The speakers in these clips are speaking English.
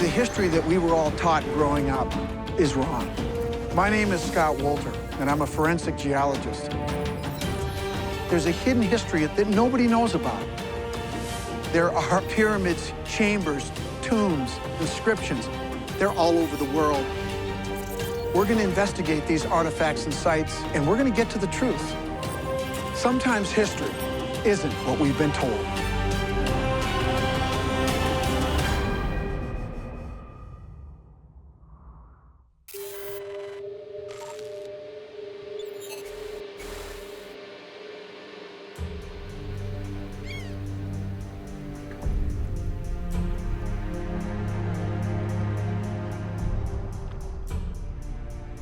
The history that we were all taught growing up is wrong. My name is Scott Wolter, and I'm a forensic geologist. There's a hidden history that nobody knows about. There are pyramids, chambers, tombs, inscriptions. They're all over the world. We're going to investigate these artifacts and sites, and we're going to get to the truth. Sometimes history isn't what we've been told.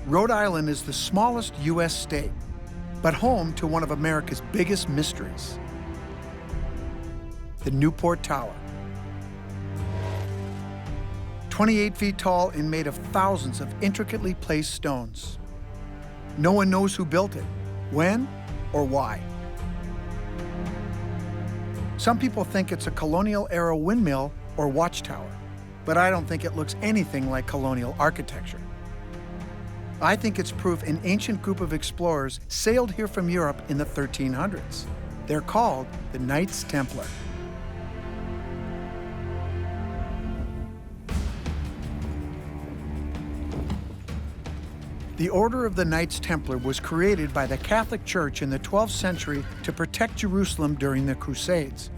Rhode Island is the smallest U.S. state, but home to one of America's biggest mysteries, the Newport Tower. 28 feet tall and made of thousands of intricately placed stones. No one knows who built it, when, or why. Some people think it's a colonial-era windmill or watchtower, but I don't think it looks anything like colonial architecture. I think it's proof an ancient group of explorers sailed here from Europe in the 1300s. They're called the Knights Templar. The Order of the Knights Templar was created by the Catholic Church in the 12th century to protect Jerusalem during the Crusades.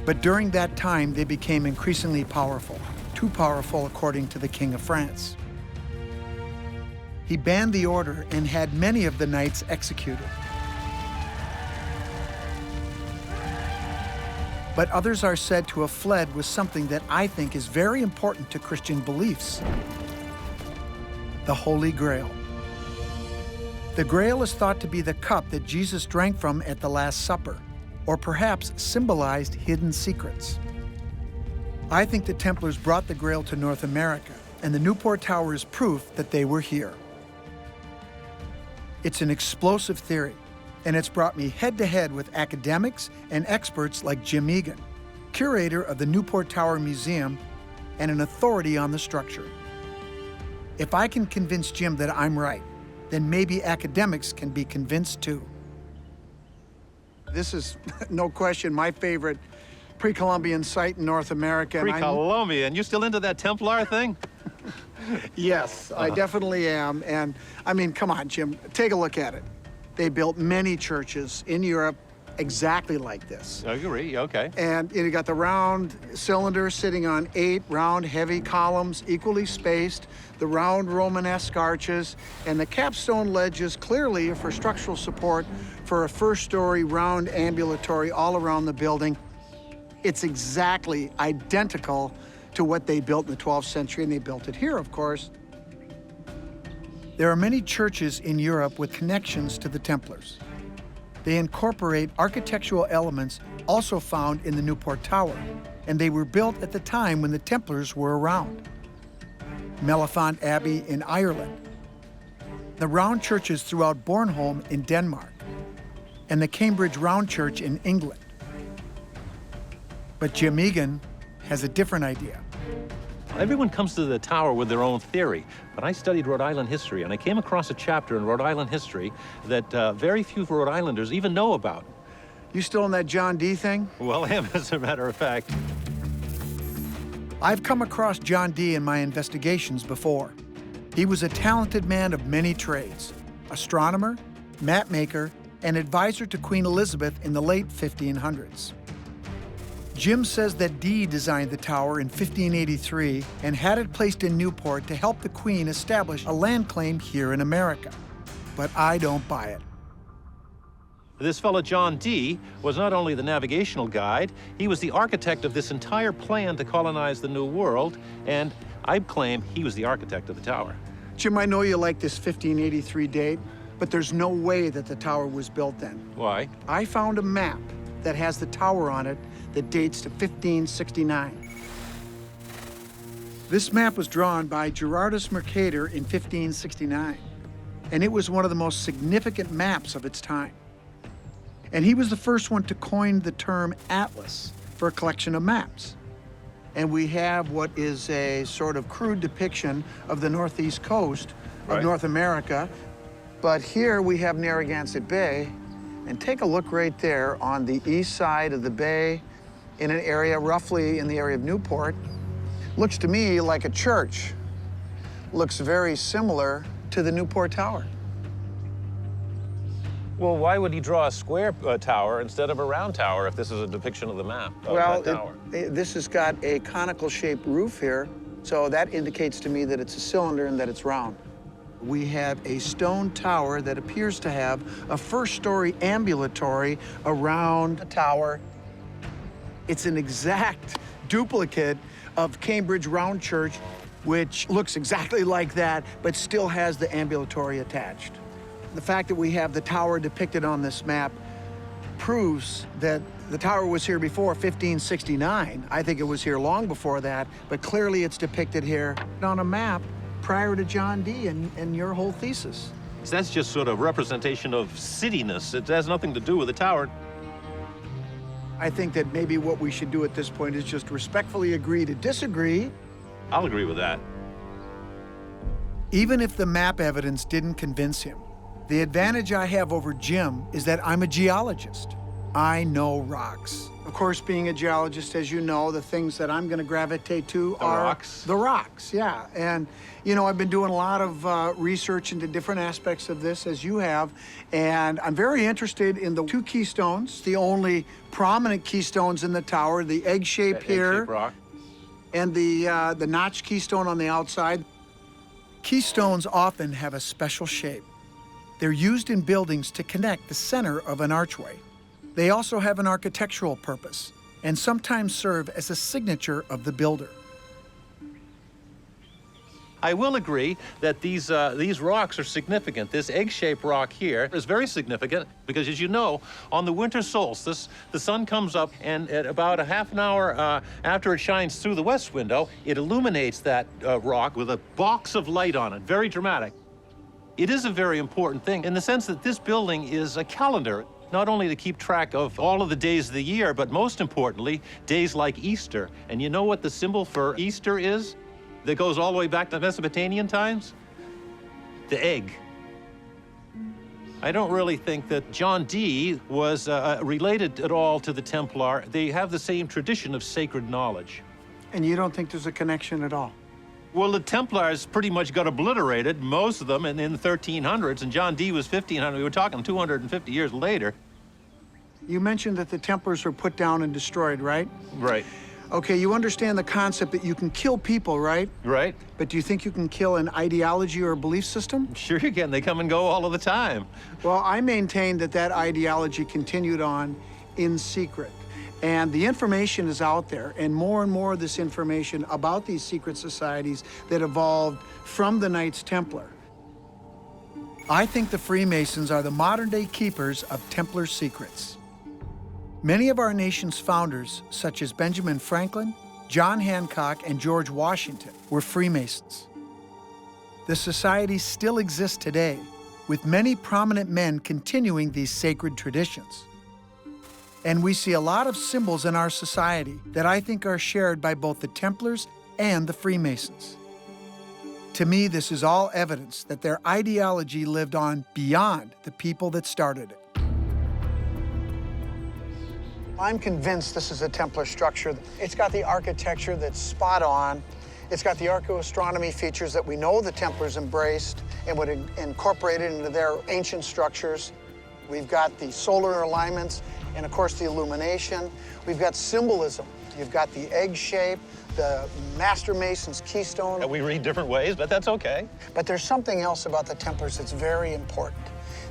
But during that time, they became increasingly powerful, too powerful according to the King of France. He banned the order and had many of the knights executed. But others are said to have fled with something that I think is very important to Christian beliefs: the Holy Grail. The Grail is thought to be the cup that Jesus drank from at the Last Supper, or perhaps symbolized hidden secrets. I think the Templars brought the Grail to North America, and the Newport Tower is proof that they were here. It's an explosive theory, and it's brought me head-to-head with academics and experts like Jim Egan, curator of the Newport Tower Museum and an authority on the structure. If I can convince Jim that I'm right, then maybe academics can be convinced too. This is, no question, my favorite pre-Columbian site in North America. Pre-Columbian? You still into that Templar thing? Yes, I definitely am. And I mean, come on, Jim, take a look at it. They built many churches in Europe exactly like this. I agree, okay. And you got the round cylinder sitting on 8 round, heavy columns, equally spaced, the round Romanesque arches, and the capstone ledges clearly for structural support for a first-story round ambulatory all around the building. It's exactly identical to what they built in the 12th century, and they built it here, of course. There are many churches in Europe with connections to the Templars. They incorporate architectural elements also found in the Newport Tower, and they were built at the time when the Templars were around. Mellifont Abbey in Ireland, the round churches throughout Bornholm in Denmark, and the Cambridge Round Church in England. But Jim Egan has a different idea. Everyone comes to the tower with their own theory, but I studied Rhode Island history, and I came across a chapter in Rhode Island history that very few Rhode Islanders even know about. You still in that John Dee thing? Well, him, as a matter of fact. I've come across John Dee in my investigations before. He was a talented man of many trades: astronomer, map maker, and advisor to Queen Elizabeth in the late 1500s. Jim says that Dee designed the tower in 1583 and had it placed in Newport to help the Queen establish a land claim here in America. But I don't buy it. This fellow John Dee was not only the navigational guide, he was the architect of this entire plan to colonize the New World, and I claim he was the architect of the tower. Jim, I know you like this 1583 date, but there's no way that the tower was built then. Why? I found a map that has the tower on it that dates to 1569. This map was drawn by Gerardus Mercator in 1569, and it was one of the most significant maps of its time. And he was the first one to coin the term atlas for a collection of maps. and we have what is a sort of crude depiction of the northeast coast of North America. But here we have Narragansett Bay, and take a look right there on the east side of the bay in an area roughly in the area of Newport. Looks to me like a church. Looks very similar to the Newport Tower. Well, why would he draw a square tower instead of a round tower if this is a depiction of the map of that tower? This has got a conical shaped roof here, so that indicates to me that it's a cylinder and that it's round. We have a stone tower that appears to have a first-story ambulatory around the tower. It's an exact duplicate of Cambridge Round Church, which looks exactly like that, but still has the ambulatory attached. The fact that we have the tower depicted on this map proves that the tower was here before 1569. I think it was here long before that, but clearly it's depicted here on a map prior to John Dee and your whole thesis. So that's just sort of representation of cityness. It has nothing to do with the tower. I think that maybe what we should do at this point is just respectfully agree to disagree. I'll agree with that. Even if the map evidence didn't convince him, the advantage I have over Jim is that I'm a geologist. I know rocks. Of course, being a geologist, as you know, the things that I'm going to gravitate to are rocks. The rocks, yeah. And, you know, I've been doing a lot of research into different aspects of this, as you have, and I'm very interested in the two keystones, the only prominent keystones in the tower, the egg shape here, egg-shaped rock, and the notch keystone on the outside. Keystones often have a special shape. They're used in buildings to connect the center of an archway. They also have an architectural purpose and sometimes serve as a signature of the builder. I will agree that these rocks are significant. This egg-shaped rock here is very significant because, as you know, on the winter solstice, the sun comes up, and at about a half an hour after it shines through the west window, it illuminates that rock with a box of light on it. Very dramatic. It is a very important thing in the sense that this building is a calendar, not only to keep track of all of the days of the year, but most importantly, days like Easter. And you know what the symbol for Easter is? That goes all the way back to Mesopotamian times? The egg. I don't really think that John Dee was related at all to the Templar. They have the same tradition of sacred knowledge. And you don't think there's a connection at all? Well, the Templars pretty much got obliterated, most of them, in the 1300s, and John Dee was 1500. We were talking 250 years later. You mentioned that the Templars were put down and destroyed, right? Right. Okay, you understand the concept that you can kill people, right? Right. But do you think you can kill an ideology or a belief system? Sure you can. They come and go all of the time. Well, I maintain that that ideology continued on in secret. And the information is out there, and more of this information about these secret societies that evolved from the Knights Templar. I think the Freemasons are the modern-day keepers of Templar secrets. Many of our nation's founders, such as Benjamin Franklin, John Hancock, and George Washington, were Freemasons. The society still exists today, with many prominent men continuing these sacred traditions. And we see a lot of symbols in our society that I think are shared by both the Templars and the Freemasons. To me, this is all evidence that their ideology lived on beyond the people that started it. I'm convinced this is a Templar structure. It's got the architecture that's spot on. It's got the archaeoastronomy features that we know the Templars embraced and would incorporate it into their ancient structures. We've got the solar alignments and, of course, the illumination. We've got symbolism. You've got the egg shape, the Master Mason's keystone. We read different ways, but that's okay. But there's something else about the Templars that's very important.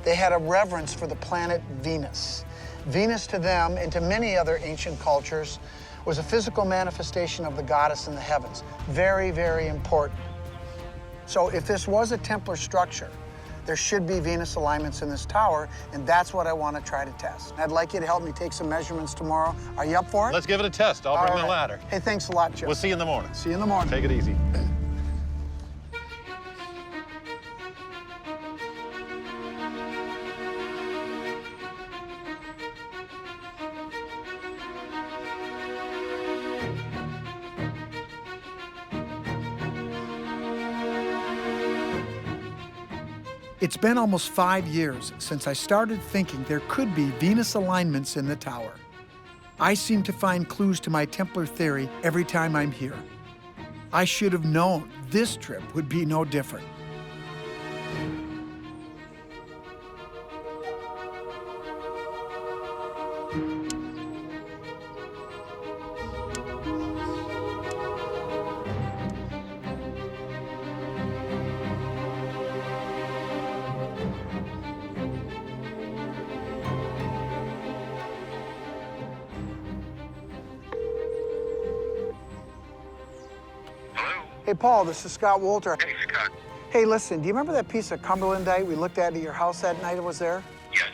They had a reverence for the planet Venus. Venus to them and to many other ancient cultures was a physical manifestation of the goddess in the heavens. Very, very important. So if this was a Templar structure, there should be Venus alignments in this tower, and that's what I want to try to test. I'd like you to help me take some measurements tomorrow. Are you up for it? Let's give it a test. I'll bring the ladder. Hey, thanks a lot, Joe. We'll see you in the morning. See you in the morning. Take it easy. It's been almost 5 years since I started thinking there could be Venus alignments in the tower. I seem to find clues to my Templar theory every time I'm here. I should have known this trip would be no different. Hey, Paul, this is Scott Wolter. Hey, Scott. Hey, listen, do you remember that piece of Cumberlandite we looked at your house that night it was there? Yes.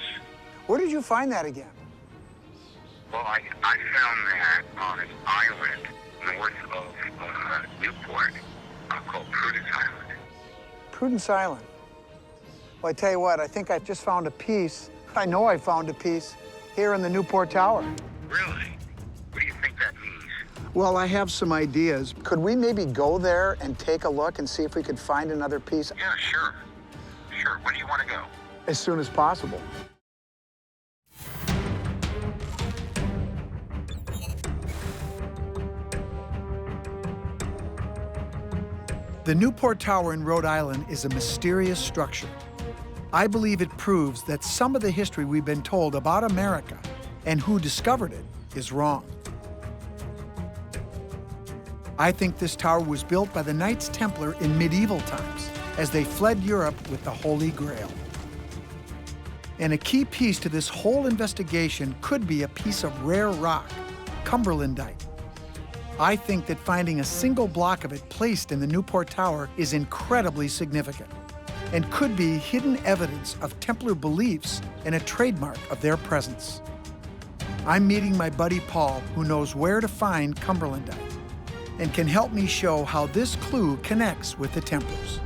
Where did you find that again? Well, I found that on an island north of Newport called Prudence Island. Prudence Island. Well, I tell you what, I think I just found a piece. I know I found a piece here in the Newport Tower. Really? What do you think that means? Well, I have some ideas. Could we maybe go there and take a look and see if we could find another piece? Yeah, sure. Sure. When do you want to go? As soon as possible. The Newport Tower in Rhode Island is a mysterious structure. I believe it proves that some of the history we've been told about America and who discovered it is wrong. I think this tower was built by the Knights Templar in medieval times as they fled Europe with the Holy Grail. And a key piece to this whole investigation could be a piece of rare rock, Cumberlandite. I think that finding a single block of it placed in the Newport Tower is incredibly significant and could be hidden evidence of Templar beliefs and a trademark of their presence. I'm meeting my buddy Paul, who knows where to find Cumberlandite and can help me show how this clue connects with the Templars.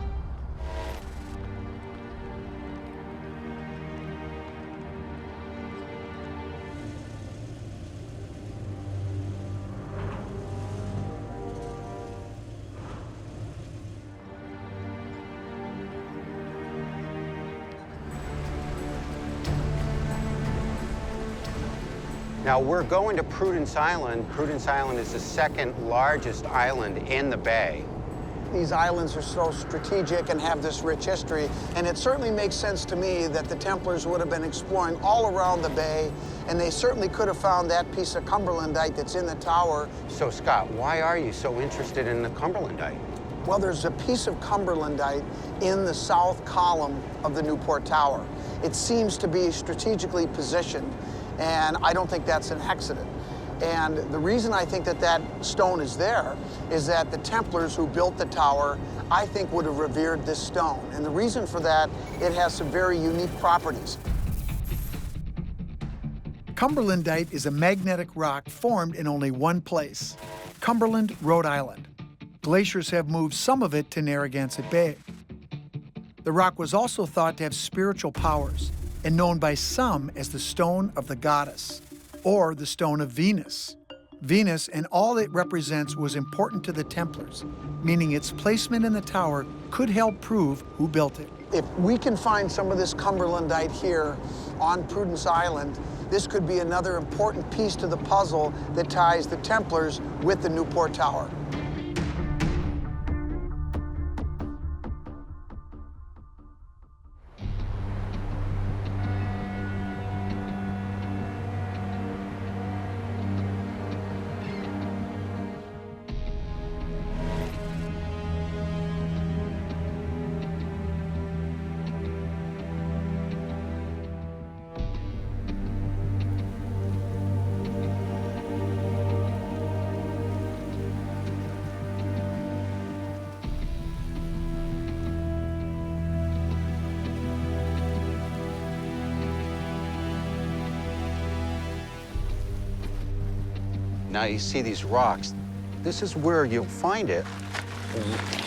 Now we're going to Prudence Island. Prudence Island is the second largest island in the bay. These islands are so strategic and have this rich history, and it certainly makes sense to me that the Templars would have been exploring all around the bay, and they certainly could have found that piece of Cumberlandite that's in the tower. So Scott, why are you so interested in the Cumberlandite? Well, there's a piece of Cumberlandite in the south column of the Newport Tower. It seems to be strategically positioned, and I don't think that's an accident. And the reason I think that that stone is there is that the Templars who built the tower, I think, would have revered this stone. And the reason for that, it has some very unique properties. Cumberlandite is a magnetic rock formed in only one place, Cumberland, Rhode Island. Glaciers have moved some of it to Narragansett Bay. The rock was also thought to have spiritual powers and known by some as the Stone of the Goddess, or the Stone of Venus. Venus and all it represents was important to the Templars, meaning its placement in the tower could help prove who built it. If we can find some of this Cumberlandite here on Prudence Island, this could be another important piece to the puzzle that ties the Templars with the Newport Tower. Now you see these rocks. This is where you'll find it.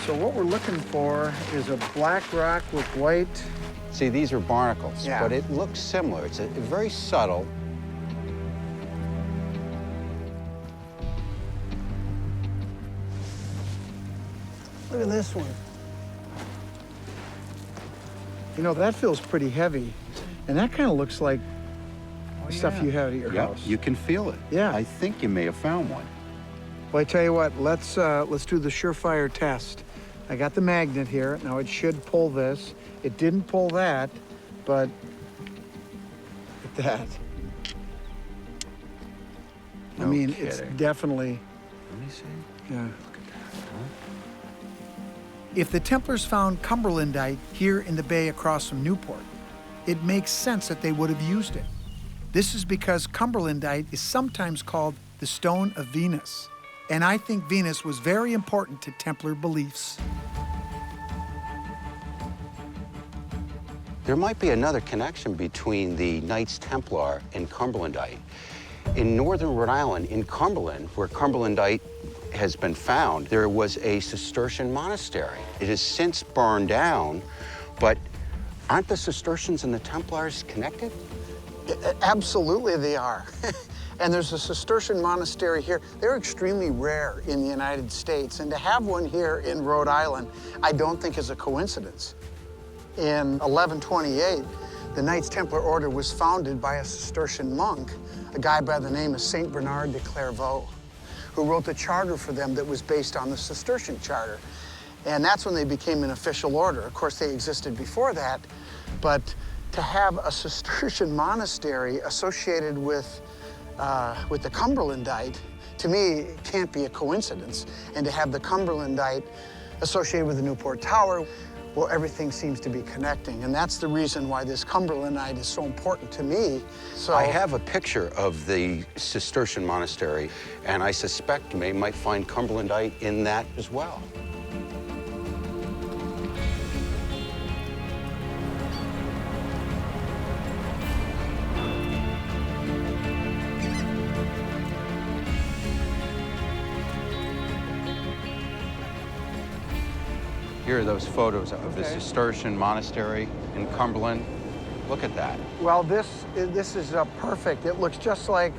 So what we're looking for is a black rock with white. See, these are barnacles, Yeah. but it looks similar. It's very subtle. Look at this one. You know, that feels pretty heavy. And that kind of looks like stuff you have at your Yeah, house. you can feel it. Yeah. I think you may have found one. Well, I tell you what, let's do the surefire test. I got the magnet here. Now it should pull this. It didn't pull that, but look at that. I No mean, it's kidding. definitely, Let me see. yeah. Look at that. Huh? If the Templars found Cumberlandite here in the bay across from Newport, it makes sense that they would have used it. This is because Cumberlandite is sometimes called the Stone of Venus. And I think Venus was very important to Templar beliefs. There might be another connection between the Knights Templar and Cumberlandite. In northern Rhode Island, in Cumberland, where Cumberlandite has been found, there was a Cistercian monastery. It has since burned down, but aren't the Cistercians and the Templars connected? Absolutely they are. And there's a Cistercian monastery here. They're extremely rare in the United States, and to have one here in Rhode Island, I don't think is a coincidence. In 1128, the Knights Templar order was founded by a Cistercian monk, a guy by the name of Saint Bernard de Clairvaux, who wrote the charter for them that was based on the Cistercian charter. And that's when they became an official order. Of course, they existed before that, but to have a Cistercian monastery associated with the Cumberlandite, to me, it can't be a coincidence. And to have the Cumberlandite associated with the Newport Tower, well, everything seems to be connecting. And that's the reason why this Cumberlandite is so important to me. So I have a picture of the Cistercian monastery, and I suspect you might find Cumberlandite in that as well. Here are those photos of the Cistercian monastery in Cumberland. Look at that. well, this is perfect. It looks just like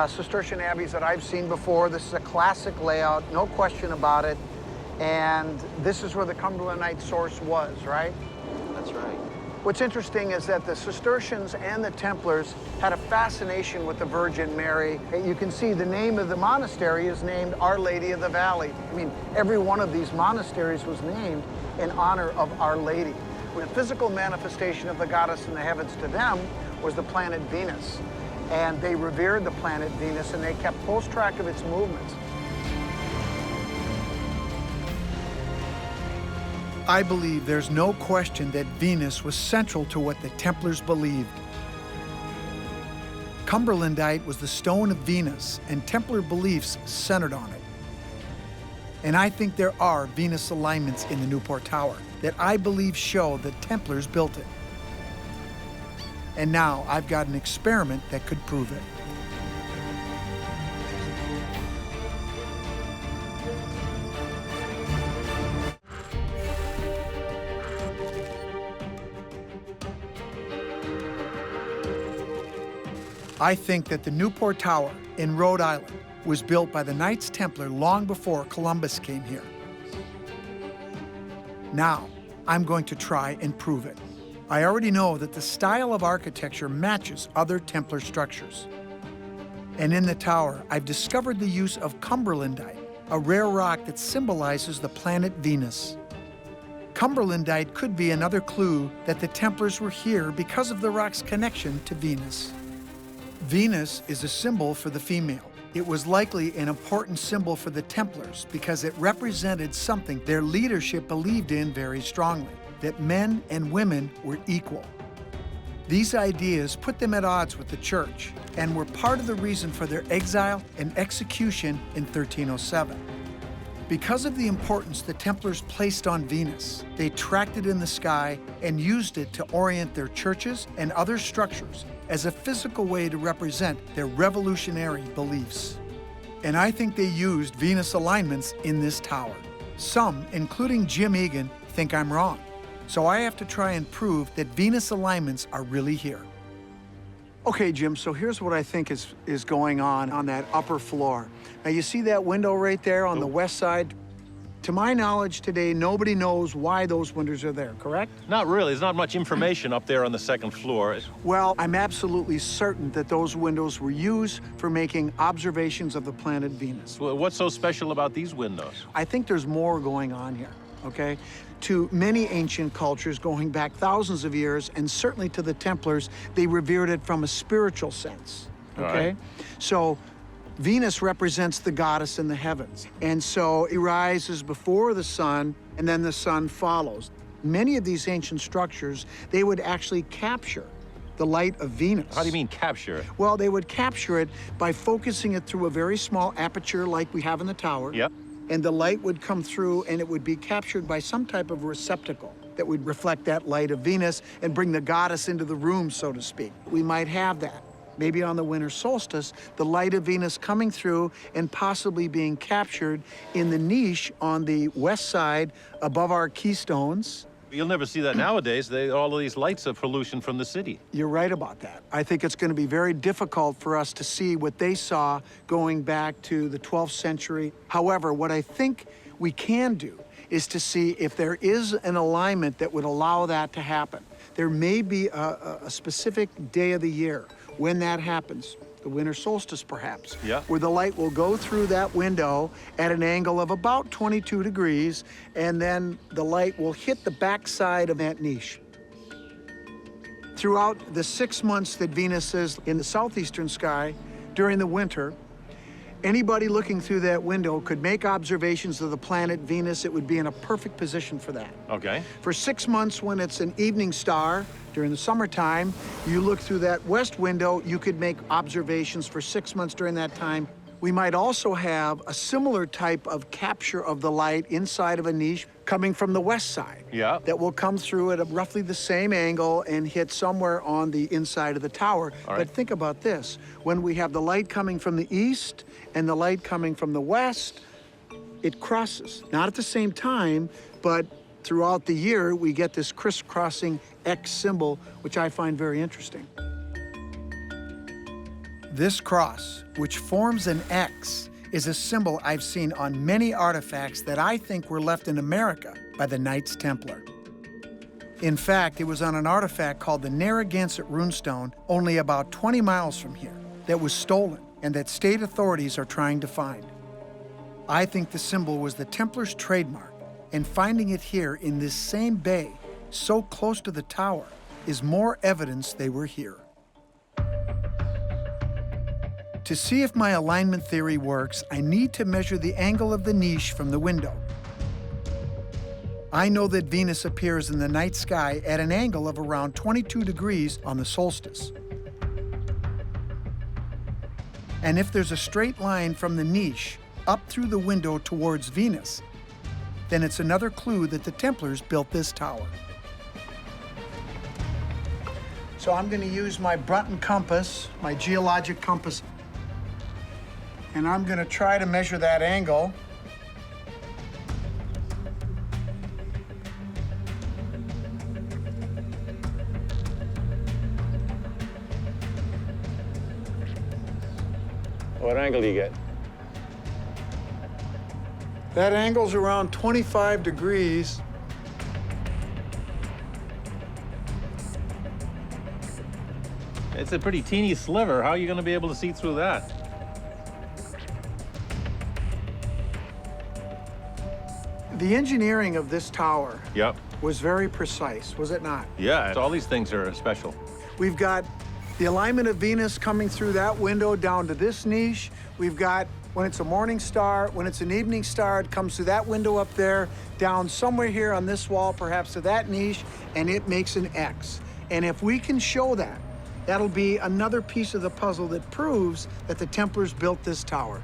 Cistercian abbeys that I've seen before. This is a classic layout, no question about it. And this is where the Cumberlandite source was, right? That's right. What's interesting is that the Cistercians and the Templars had a fascination with the Virgin Mary. You can see the name of the monastery is named Our Lady of the Valley. I mean, every one of these monasteries was named in honor of Our Lady. The physical manifestation of the goddess in the heavens to them was the planet Venus. And they revered the planet Venus, and they kept close track of its movements. I believe there's no question that Venus was central to what the Templars believed. Cumberlandite was the stone of Venus, and Templar beliefs centered on it. And I think there are Venus alignments in the Newport Tower that I believe show that Templars built it. And now I've got an experiment that could prove it. I think that the Newport Tower in Rhode Island was built by the Knights Templar long before Columbus came here. Now, I'm going to try and prove it. I already know that the style of architecture matches other Templar structures. And in the tower, I've discovered the use of Cumberlandite, a rare rock that symbolizes the planet Venus. Cumberlandite could be another clue that the Templars were here because of the rock's connection to Venus. Venus is a symbol for the female. It was likely an important symbol for the Templars because it represented something their leadership believed in very strongly, that men and women were equal. These ideas put them at odds with the church and were part of the reason for their exile and execution in 1307. Because of the importance the Templars placed on Venus, they tracked it in the sky and used it to orient their churches and other structures as a physical way to represent their revolutionary beliefs. And I think they used Venus alignments in this tower. Some, including Jim Egan, think I'm wrong. So I have to try and prove that Venus alignments are really here. Okay, Jim, so here's what I think is going on that upper floor. Now, you see that window right there on the west side? To my knowledge today, nobody knows why those windows are there, correct? Not really. There's not much information up there on the second floor. Well, I'm absolutely certain that those windows were used for making observations of the planet Venus. Well, what's so special about these windows? I think there's more going on here, okay? To many ancient cultures going back thousands of years, and certainly to the Templars, they revered it from a spiritual sense, All okay? right. So Venus represents the goddess in the heavens, and so it rises before the sun, and then the sun follows. Many of these ancient structures, they would actually capture the light of Venus. How do you mean capture? Well, they would capture it by focusing it through a very small aperture like we have in the tower. Yep. And the light would come through, and it would be captured by some type of receptacle that would reflect that light of Venus and bring the goddess into the room, so to speak. We might have that. Maybe on the winter solstice, the light of Venus coming through and possibly being captured in the niche on the west side above our keystones. You'll never see that nowadays. All of these lights are pollution from the city. You're right about that. I think it's going to be very difficult for us to see what they saw going back to the 12th century. However, what I think we can do is to see if there is an alignment that would allow that to happen. There may be a specific day of the year when that happens, the winter solstice perhaps, Yeah. where the light will go through that window at an angle of about 22 degrees, and then the light will hit the backside of that niche. Throughout the 6 months that Venus is in the southeastern sky during the winter, anybody looking through that window could make observations of the planet Venus. It would be in a perfect position for that. Okay. For 6 months, when it's an evening star, during the summertime, you look through that west window, you could make observations for 6 months during that time. We might also have a similar type of capture of the light inside of a niche coming from the west side. Yeah. That will come through at roughly the same angle and hit somewhere on the inside of the tower. All right. But think about this. When we have the light coming from the east and the light coming from the west, it crosses. Not at the same time, but throughout the year, we get this crisscrossing X symbol, which I find very interesting. This cross, which forms an X, is a symbol I've seen on many artifacts that I think were left in America by the Knights Templar. In fact, it was on an artifact called the Narragansett runestone, only about 20 miles from here, that was stolen and that state authorities are trying to find. I think the symbol was the Templars' trademark, and finding it here in this same bay, so close to the tower, is more evidence they were here. To see if my alignment theory works, I need to measure the angle of the niche from the window. I know that Venus appears in the night sky at an angle of around 22 degrees on the solstice. And if there's a straight line from the niche up through the window towards Venus, then it's another clue that the Templars built this tower. So I'm going to use my Brunton compass, my geologic compass, and I'm going to try to measure that angle. What angle do you get? That angle's around 25 degrees. It's a pretty teeny sliver. How are you going to be able to see through that? The engineering of this tower Yep. was very precise, was it not? Yeah, all these things are special. We've got the alignment of Venus coming through that window down to this niche. We've got when it's a morning star, when it's an evening star, it comes through that window up there, down somewhere here on this wall, perhaps to that niche, and it makes an X. And if we can show that, that'll be another piece of the puzzle that proves that the Templars built this tower.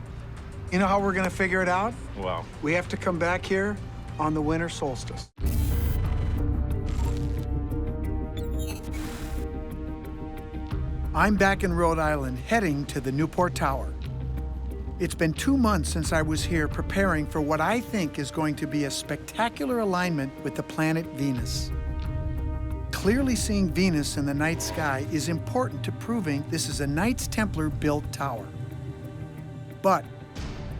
You know how we're gonna figure it out? Wow. We have to come back here on the winter solstice. I'm back in Rhode Island, heading to the Newport Tower. It's been 2 months since I was here preparing for what I think is going to be a spectacular alignment with the planet Venus. Clearly seeing Venus in the night sky is important to proving this is a Knights Templar built tower. But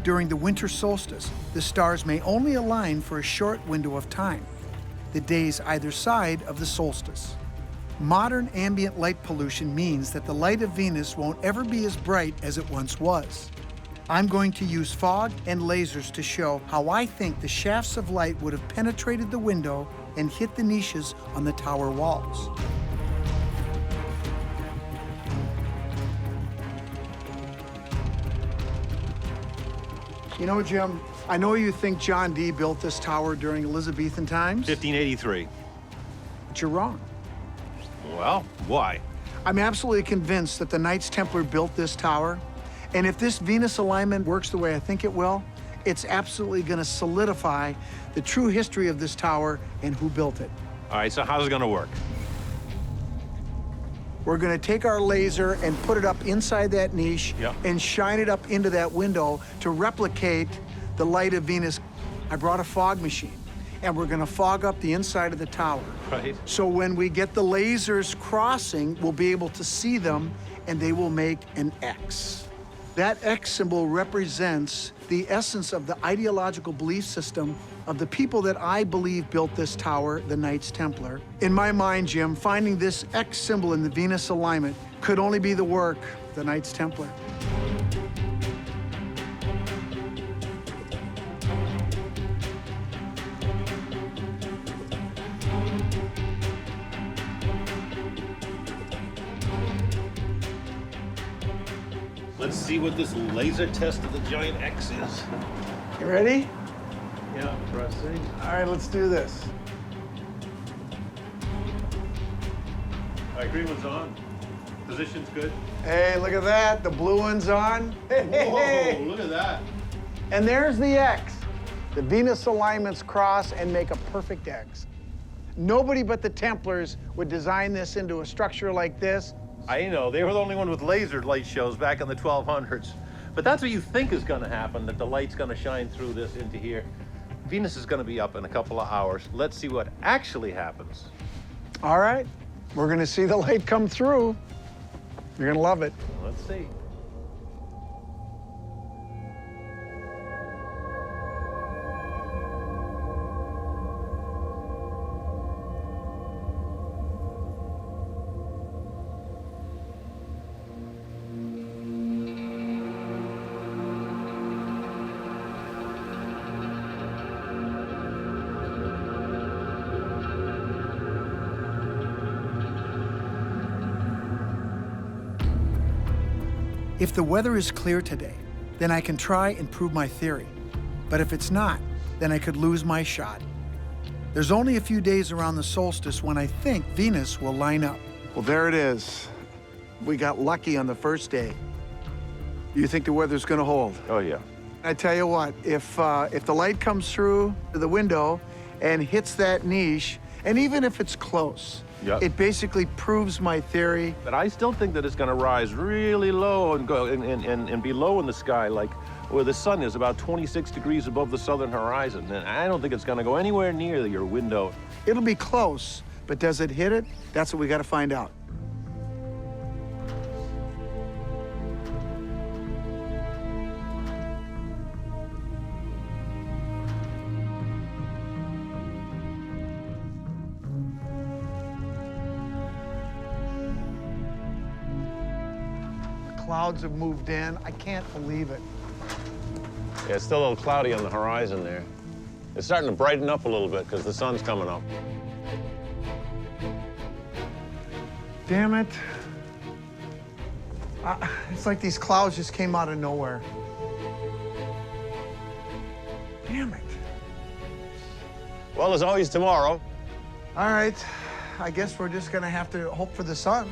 During the winter solstice, the stars may only align for a short window of time, the days either side of the solstice. Modern ambient light pollution means that the light of Venus won't ever be as bright as it once was. I'm going to use fog and lasers to show how I think the shafts of light would have penetrated the window and hit the niches on the tower walls. You know, Jim, I know you think John Dee built this tower during Elizabethan times, 1583. but you're wrong. Well, why? I'm absolutely convinced that the Knights Templar built this tower, and if this Venus alignment works the way I think it will, it's absolutely going to solidify the true history of this tower and who built it. All right, so how's it gonna work? We're going to take our laser and put it up inside that niche Yep. and shine it up into that window to replicate the light of Venus. I brought a fog machine, and we're going to fog up the inside of the tower. Right. So when we get the lasers crossing, we'll be able to see them, and they will make an X. That X symbol represents the essence of the ideological belief system of the people that I believe built this tower, the Knights Templar. In my mind, Jim, finding this X symbol in the Venus alignment could only be the work of the Knights Templar. Let's see what this laser test of the giant X is. You ready? Yeah, pressing. All right, let's do this. All right, green one's on. Position's good. Hey, look at that. The blue one's on. Whoa, look at that. And there's the X. The Venus alignments cross and make a perfect X. Nobody but the Templars would design this into a structure like this. I know, they were the only one with laser light shows back in the 1200s. But that's what you think is gonna happen, that the light's gonna shine through this into here. Venus is gonna be up in a couple of hours. Let's see what actually happens. All right, we're gonna see the light come through. You're gonna love it. Let's see. If the weather is clear today, then I can try and prove my theory. But if it's not, then I could lose my shot. There's only a few days around the solstice when I think Venus will line up. Well, there it is. We got lucky on the first day. You think the weather's gonna hold? Oh, yeah. I tell you what, if the light comes through the window and hits that niche, and even if it's close, Yep. it basically proves my theory. But I still think that it's gonna rise really low and go and be low in the sky, like where the sun is about 26 degrees above the southern horizon. And I don't think it's gonna go anywhere near your window. It'll be close, but does it hit it? That's what we gotta find out. Clouds have moved in. I can't believe it. Yeah, it's still a little cloudy on the horizon there. It's starting to brighten up a little bit because the sun's coming up. Damn it. It's like these clouds just came out of nowhere. Damn it. Well, there's always tomorrow. All right, I guess we're just gonna have to hope for the sun.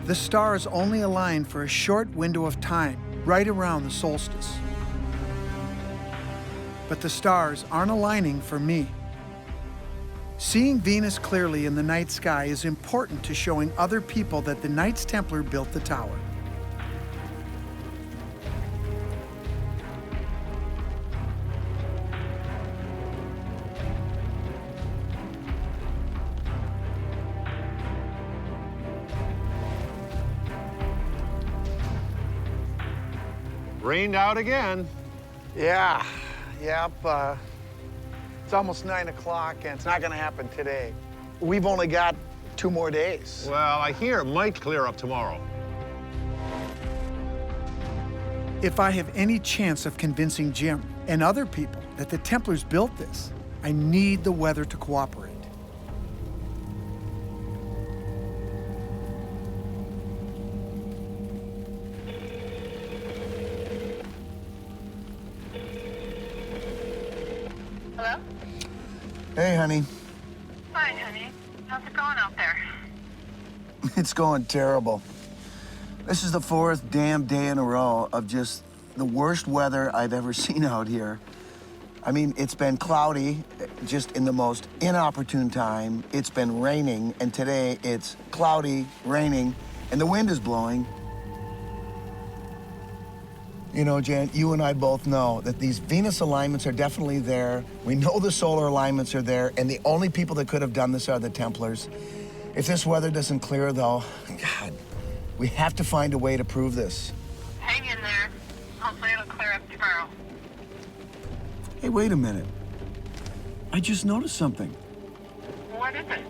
The stars only align for a short window of time, right around the solstice. But the stars aren't aligning for me. Seeing Venus clearly in the night sky is important to showing other people that the Knights Templar built the tower. Rained out again. Yeah, yep. It's almost 9 o'clock, and it's not gonna happen today. We've only got 2 more days. Well, I hear it might clear up tomorrow. If I have any chance of convincing Jim and other people that the Templars built this, I need the weather to cooperate. Hello? Hey, honey. Fine, honey. How's it going out there? It's going terrible. This is the 4th damn day in a row of just the worst weather I've ever seen out here. I mean, it's been cloudy just in the most inopportune time. It's been raining, and today it's cloudy, raining, and the wind is blowing. You know, Jan, you and I both know that these Venus alignments are definitely there. We know the solar alignments are there, and the only people that could have done this are the Templars. If this weather doesn't clear, though, God, we have to find a way to prove this. Hang in there. Hopefully it'll clear up tomorrow. Hey, wait a minute. I just noticed something. What is it?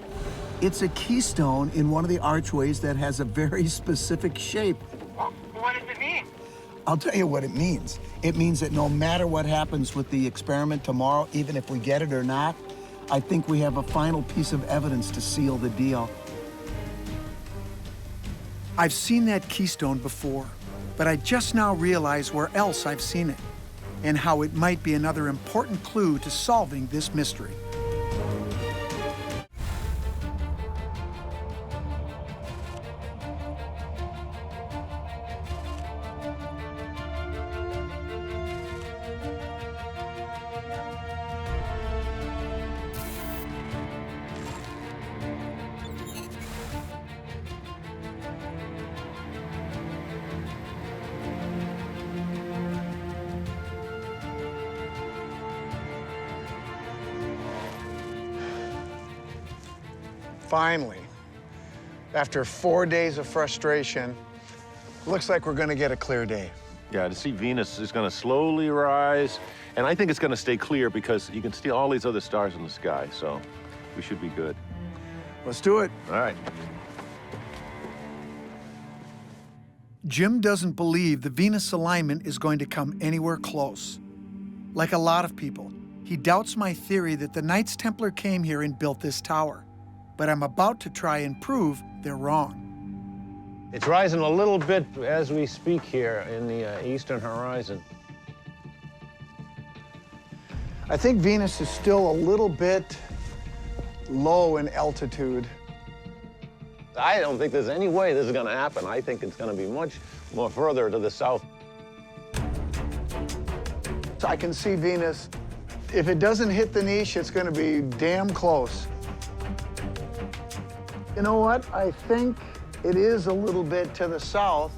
It's a keystone in one of the archways that has a very specific shape. What does it mean? I'll tell you what it means. It means that no matter what happens with the experiment tomorrow, even if we get it or not, I think we have a final piece of evidence to seal the deal. I've seen that keystone before, but I just now realize where else I've seen it and how it might be another important clue to solving this mystery. Finally, after 4 days of frustration, looks like we're gonna get a clear day. Yeah, to see Venus is going to slowly rise, and I think it's going to stay clear because you can see all these other stars in the sky, so we should be good. Let's do it. All right. Jim doesn't believe the Venus alignment is going to come anywhere close. Like a lot of people, he doubts my theory that the Knights Templar came here and built this tower. But I'm about to try and prove they're wrong. It's rising a little bit as we speak here in the eastern horizon. I think Venus is still a little bit low in altitude. I don't think there's any way this is going to happen. I think it's going to be much more further to the south. So I can see Venus. If it doesn't hit the niche, it's going to be damn close. You know what? I think it is a little bit to the south.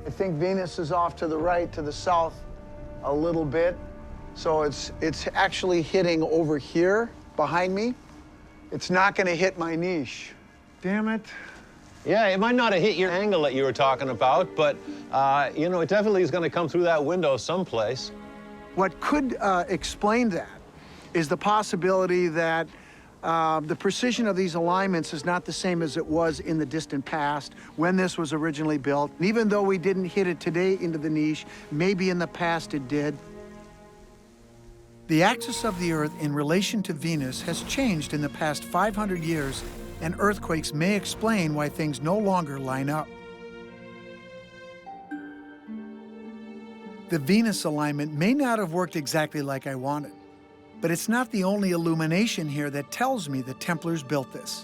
I think Venus is off to the right, to the south a little bit. So it's actually hitting over here behind me. It's not going to hit my niche. Damn it. Yeah, it might not have hit your angle that you were talking about, but, you know, it definitely is going to come through that window someplace. What could explain that is the possibility that the precision of these alignments is not the same as it was in the distant past when this was originally built. And even though we didn't hit it today into the niche, maybe in the past it did. The axis of the Earth in relation to Venus has changed in the past 500 years, and earthquakes may explain why things no longer line up. The Venus alignment may not have worked exactly like I wanted, but it's not the only illumination here that tells me the Templars built this.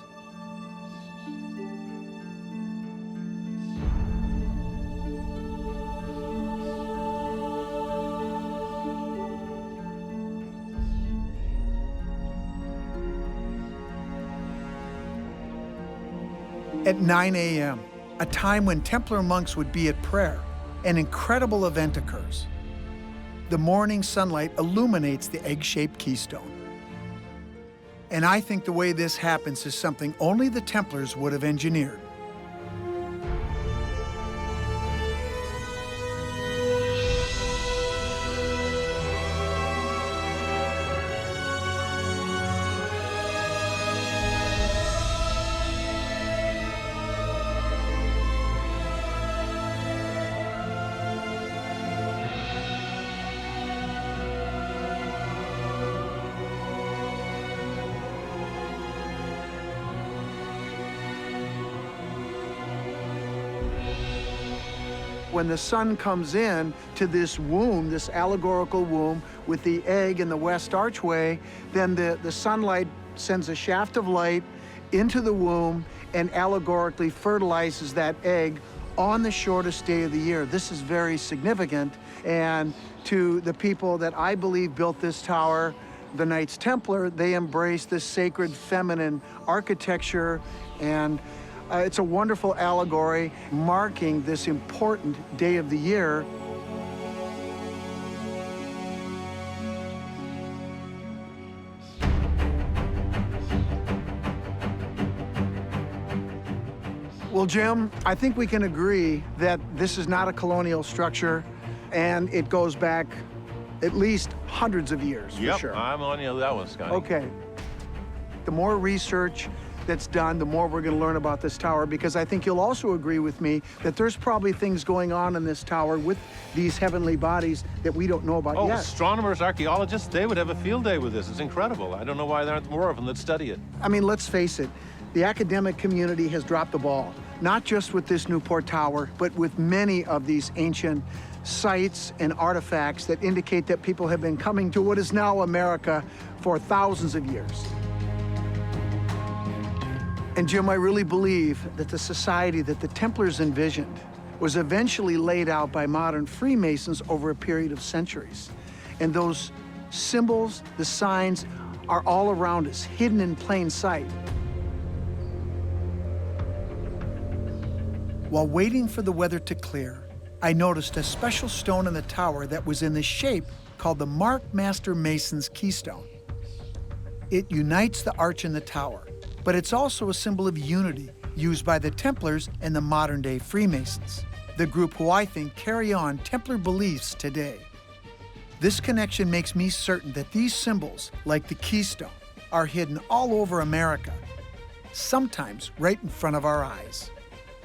At 9 a.m., a time when Templar monks would be at prayer, an incredible event occurs. The morning sunlight illuminates the egg-shaped keystone. And I think the way this happens is something only the Templars would have engineered. When the sun comes in to this womb, this allegorical womb with the egg in the west archway, then the sunlight sends a shaft of light into the womb and allegorically fertilizes that egg on the shortest day of the year. This is very significant. And to the people that I believe built this tower, the Knights Templar, they embrace this sacred feminine architecture, and it's a wonderful allegory marking this important day of the year. Well, Jim, I think we can agree that this is not a colonial structure, and it goes back at least hundreds of years, for sure. I'm on you on that one, Scotty. Okay. The more research that's done, the more we're going to learn about this tower, because I think you'll also agree with me that there's probably things going on in this tower with these heavenly bodies that we don't know about yet. Astronomers, archaeologists, they would have a field day with this. It's incredible. I don't know why there aren't more of them that study it. I mean, let's face it, the academic community has dropped the ball, not just with this Newport Tower, but with many of these ancient sites and artifacts that indicate that people have been coming to what is now America for thousands of years. And Jim, I really believe that the society that the Templars envisioned was eventually laid out by modern Freemasons over a period of centuries. And those symbols, the signs, are all around us, hidden in plain sight. While waiting for the weather to clear, I noticed a special stone in the tower that was in the shape called the Master Mason's keystone. It unites the arch and the tower, but it's also a symbol of unity used by the Templars and the modern-day Freemasons, the group who I think carry on Templar beliefs today. This connection makes me certain that these symbols, like the keystone, are hidden all over America, sometimes right in front of our eyes.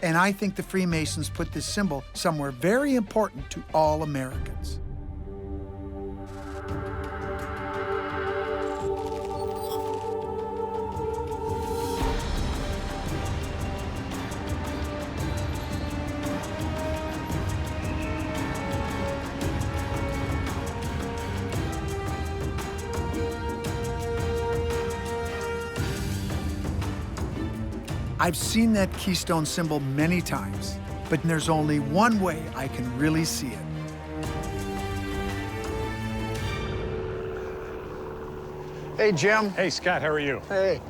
And I think the Freemasons put this symbol somewhere very important to all Americans. I've seen that keystone symbol many times, but there's only one way I can really see it. Hey, Jim. Hey, Scott, how are you? Hey.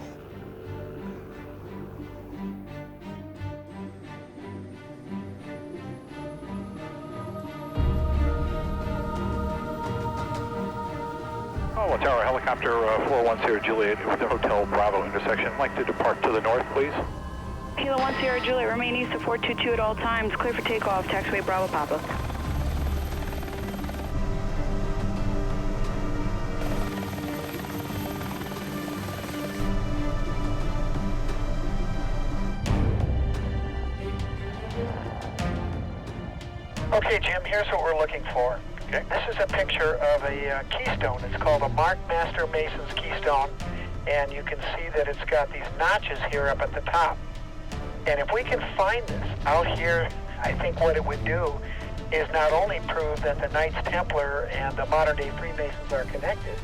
Caldwell Tower, helicopter 410 Juliet with the Hotel Bravo intersection. I'd like to depart to the north, please. Kilo 1 Sierra Juliet, remain east of 422 at all times. Clear for takeoff, taxiway Bravo Papa. Okay, Jim, here's what we're looking for. Okay. This is a picture of a keystone. It's called a Master Mason's keystone, and you can see that it's got these notches here up at the top. And if we can find this out here, I think what it would do is not only prove that the Knights Templar and the modern-day Freemasons are connected,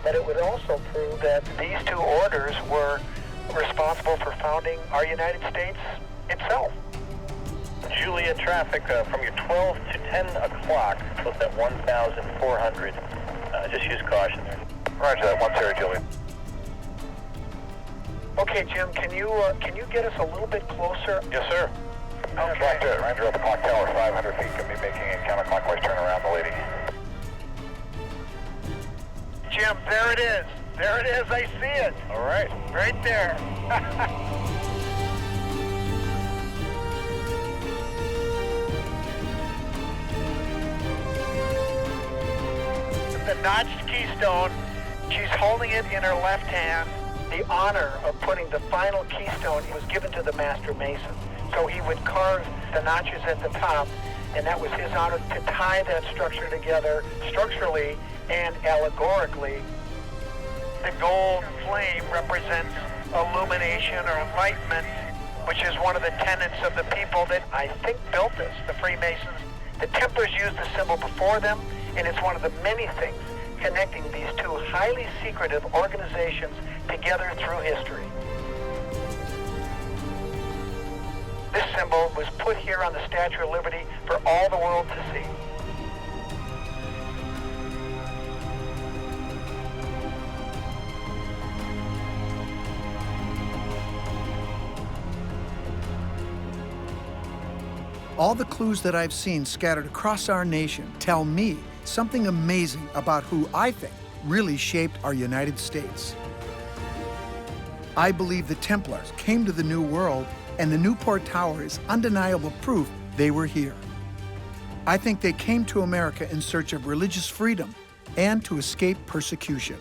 but it would also prove that these two orders were responsible for founding our United States itself. Juliet traffic from your 12 to 10 o'clock, close at 1,400. Just use caution there. Roger that, 1 Sierra Juliet. Okay, Jim, can you get us a little bit closer? Yes, sir. Okay. Ranger up the clock tower, 500 feet, can be making a counterclockwise turn around the lady. Jim, there it is. There it is, I see it. All right. Right there. The notched keystone, she's holding it in her left hand. The honor of putting the final keystone was given to the Master Mason. So he would carve the notches at the top, and that was his honor to tie that structure together structurally and allegorically. The gold flame represents illumination or enlightenment. which is one of the tenets of the people that I think built this, the Freemasons. The Templars used the symbol before them, and it's one of the many things connecting these two highly secretive organizations together through history. This symbol was put here on the Statue of Liberty for all the world to see. All the clues that I've seen scattered across our nation tell me something amazing about who I think really shaped our United States. I believe the Templars came to the New World, and the Newport Tower is undeniable proof they were here. I think they came to America in search of religious freedom and to escape persecution.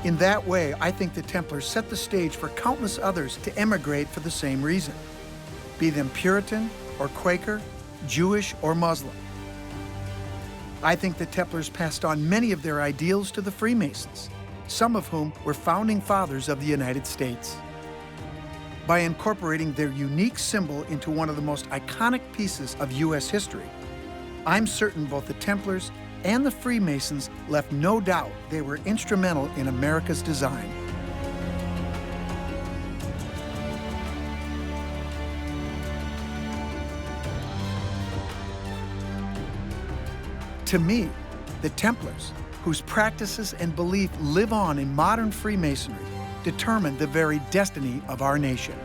In that way, I think the Templars set the stage for countless others to emigrate for the same reason, be them Puritan or Quaker, Jewish or Muslim. I think the Templars passed on many of their ideals to the Freemasons, some of whom were founding fathers of the United States. By incorporating their unique symbol into one of the most iconic pieces of U.S. history, I'm certain both the Templars and the Freemasons left no doubt they were instrumental in America's design. To me, the Templars, whose practices and belief live on in modern Freemasonry, determine the very destiny of our nation.